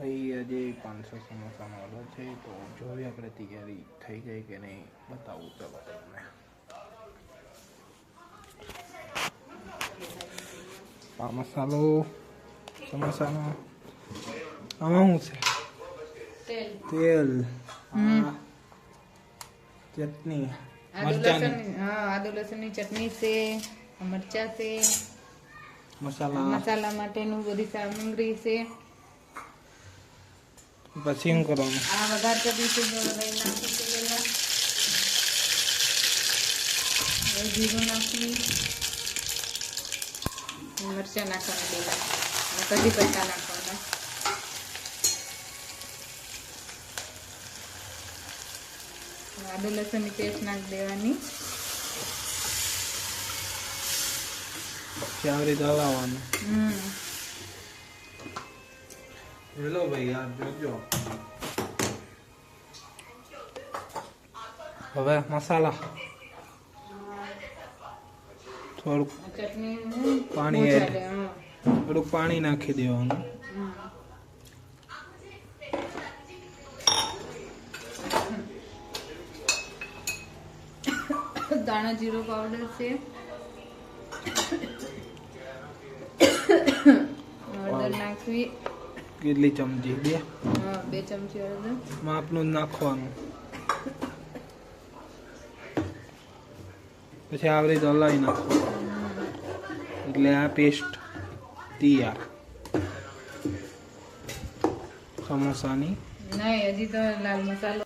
ભાઈ આજે 500 સમોસાનો ઓર્ડર છે તો જોઈએ આપણે તૈયારી થઈ ગઈ કે નહીં બતાવું ચલો તમને આ મસાલો સમોસાનો આમાં શું છે તેલ ચટણી આદુ લસણની ચટણી છે મરચા છે મસાલા માટેનું બધી સામગ્રી છે પછી શું કરવાનું આ વઘાર કરી છે વઘારી નાખી છે પહેલા જીરું નાખી મરચા નાખવાના પહેલા કઢી પત્તા નાખવાના આદુ લસણની પેસ્ટ નાખી દેવાની આવી રીતે હલાવવાનું હેલો ભાઈ યાર જોજો હવે મસાલા થોડુંક પાણી નાખી દેવાનું દાણા જીરો પાવડર છે હળદર નાખવી કેટલી ચમચી 2 ચમચી હળદર માપનું નાખવાનું પછી આવી રીતે હલાવી નાખવાનું એટલે આ પેસ્ટ તૈયાર સમોસાની નહીં હજી તો લાલ મસાલો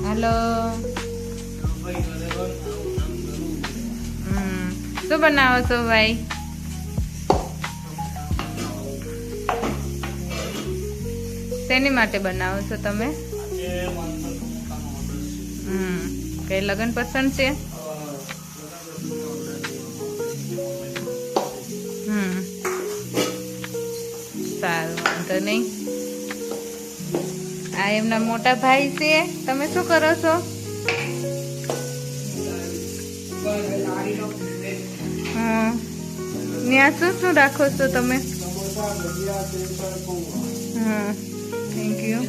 હાલો શું બનાવો છો ભાઈ શેની માટે બનાવો છો તમે કઈ લગ્ન પસંદ છે સારું વાંધો નહીં આ એમના મોટા ભાઈ છે તમે શું કરો છો ત્યાં શું રાખો છો તમે થેન્ક યુ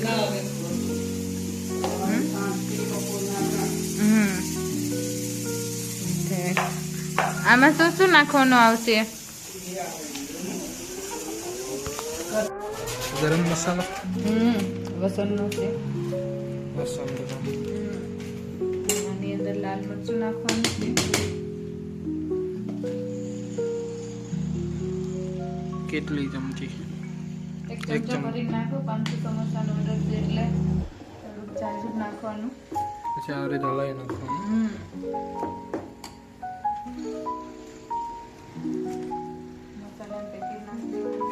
આમાં શું નાખવાનું આવશે ગરમ મસાલો લસણનો છે લસણ આની અંદર લાલ મરચું નાખવાનું છે કેટલી ચમચી એક ચમચો ભરી નાખો 500 સમોસાનો ઓર્ડર છે એટલે થોડુંક ચાર્જર નાખવાનું પછી આ રીતે હલાવી નાખવાનું મસાલા પેકેટ નાખી દેવાનું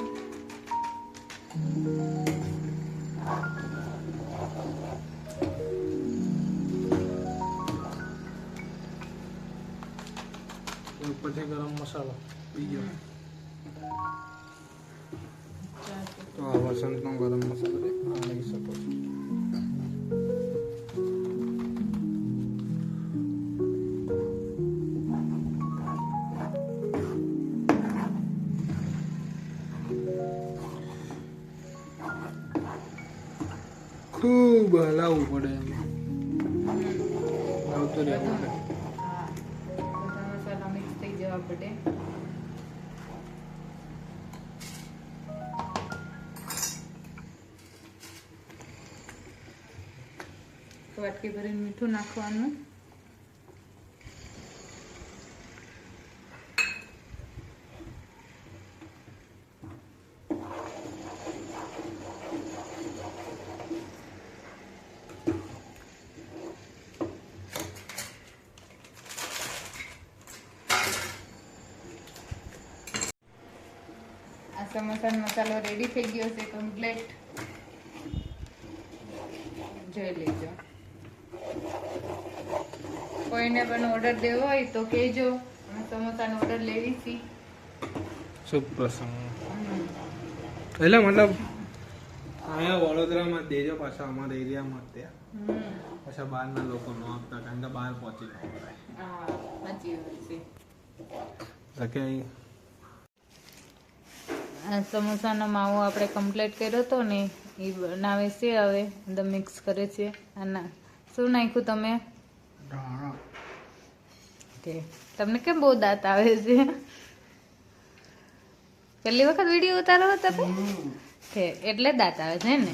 ઉપરથી ગરમ મસાલો બીજો તો આ વસંતનો ગરમ મસાલો છે આ લઈ શકો છો ખૂબ હલાવવું પડે એમાં હલાવતું રહેવું પડે બધા મસાલા મિક્સ થઈ જવા પડે વાટકી ભરીને મીઠું નાખવાનું આ સમોસાનો મસાલો રેડી થઈ ગયો છે કમ્પ્લીટ જોઈ લેજો કોઈને પણ ઓર્ડર દેવો હોય તો કહેજો અમે સમોસાનો ઓર્ડર લેવી છીએ શુભ પ્રસંગ એટલે મતલબ અહીંયા વડોદરામાં દેજો પાછા અમારા એરિયામાં ત્યાં પાછા બહારના લોકો ન આપતા કારણ કે બહાર પહોંચી ન વળાય સાચી વાત છે કે સમોસાનો માવો આપણે કમ્પ્લીટ કર્યો હતો ને એ બનાવે છે હવે અંદર મિક્સ કરે છે અને શું નાખ્યું તમે ધાણા કે તમને કેમ બહુ દાંત આવે છે પહેલી વખત વિડીયો ઉતારો તમે કે એટલે દાંત આવે છે ને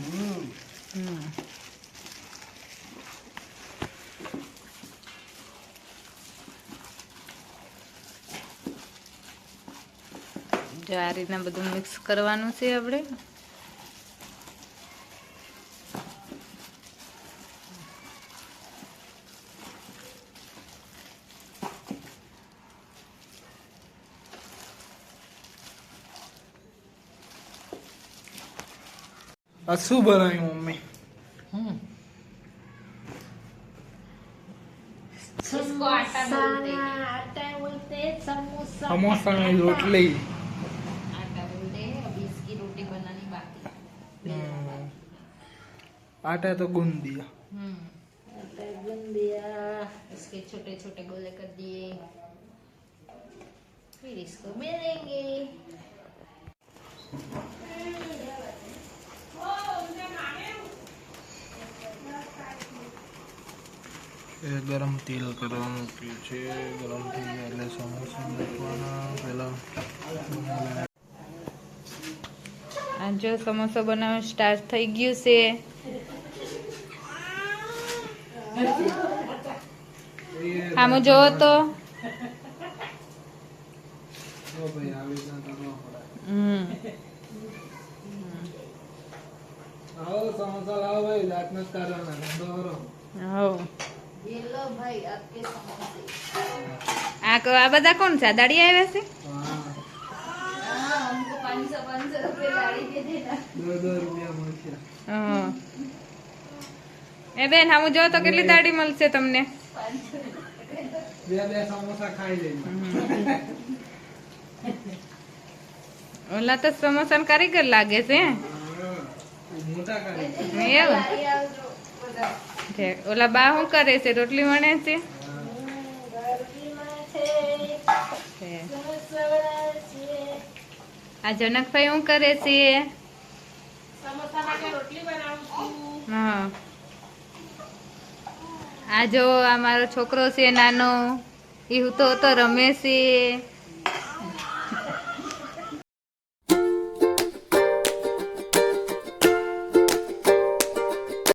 જો આ રીતના બધું મિક્સ કરવાનું છે આપણે આ શું બનાવ્યું મમ્મી इसको आटा बोलते हैं समोसा સમોસાની રોટલી आटा बोलते हैं अभी इसकी रोटी बनानी बाकी आटा तो गूंद दिया आटा गूंद दिया इसके छोटे छोटे गोले कर दिए फिर इसको बेलेंगे એ ગરમ તેલ કરવા મૂક્યું છે ગરમ થઈ ગયા એટલે સમોસા મૂકવાના પહેલા આ જો સમોસા બનાવવાનું સ્ટાર્ટ થઈ ગયું છે આમ જોવો તો જો ભાઈ આવી રીતના કરવા પડે આવો સમોસા લાવો ભાઈ દાંત નથી કાઢવાના ધંધો કરો હો ये लो भाई आपके समोसे આ બધા કોણ છે દાડી આવ્યા છે હા हमको 500 रुपए दाड़ी दे देना 2 રૂપિયા મળશે હા એ બેન હું જો તો કેટલી દાડી મળશે તમને બે સમોસા ખાઈ લેજો ઓલા તો સમોસા કારીગર લાગે છે મોટા કાઢી એવું છે ઓલા બા શું કરે છે રોટલી વણે છે આ જનકભાઈ શું કરે છે હા આ જો આ મારો છોકરો છે નાનો એ હું તો રમે છે